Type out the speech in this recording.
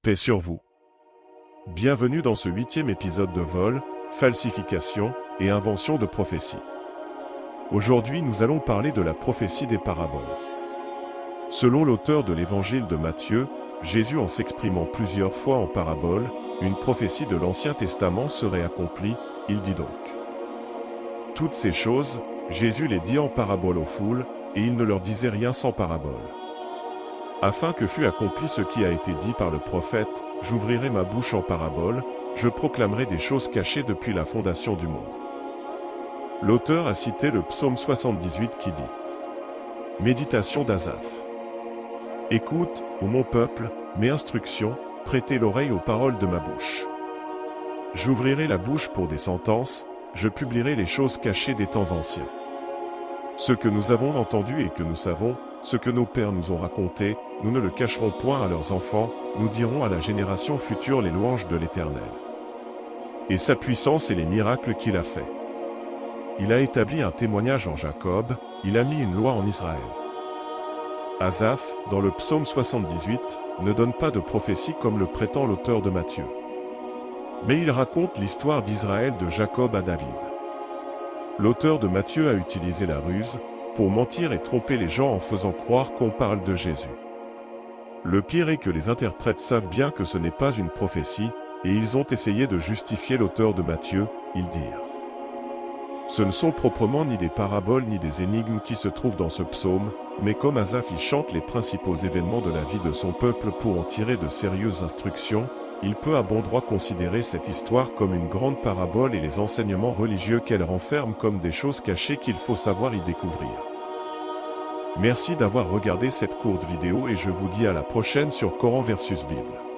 Paix sur vous. Bienvenue dans ce 8e épisode de vol, falsification et invention de prophétie. Aujourd'hui, nous allons parler de la prophétie des paraboles. Selon l'auteur de l'évangile de Matthieu, Jésus, en s'exprimant plusieurs fois en paraboles, une prophétie de l'Ancien Testament serait accomplie, il dit donc. Toutes ces choses, Jésus les dit en parabole aux foules, et il ne leur disait rien sans parabole. Afin que fût accompli ce qui a été dit par le prophète, j'ouvrirai ma bouche en parabole, je proclamerai des choses cachées depuis la fondation du monde. L'auteur a cité le psaume 78 qui dit « Méditation d'Asaph. Écoute, ô mon peuple, mes instructions, prêtez l'oreille aux paroles de ma bouche. J'ouvrirai la bouche pour des sentences, je publierai les choses cachées des temps anciens. Ce que nous avons entendu et que nous savons, ce que nos pères nous ont raconté, nous ne le cacherons point à leurs enfants, nous dirons à la génération future les louanges de l'Éternel. Et sa puissance et les miracles qu'il a faits. Il a établi un témoignage en Jacob, il a mis une loi en Israël. » Asaph, dans le psaume 78, ne donne pas de prophétie comme le prétend l'auteur de Matthieu. Mais il raconte l'histoire d'Israël de Jacob à David. L'auteur de Matthieu a utilisé la ruse, pour mentir et tromper les gens en faisant croire qu'on parle de Jésus. Le pire est que les interprètes savent bien que ce n'est pas une prophétie, et ils ont essayé de justifier l'auteur de Matthieu, ils dirent. Ce ne sont proprement ni des paraboles ni des énigmes qui se trouvent dans ce psaume, mais comme Asaph y chante les principaux événements de la vie de son peuple pour en tirer de sérieuses instructions, il peut à bon droit considérer cette histoire comme une grande parabole et les enseignements religieux qu'elle renferme comme des choses cachées qu'il faut savoir y découvrir. Merci d'avoir regardé cette courte vidéo et je vous dis à la prochaine sur Coran versus Bible.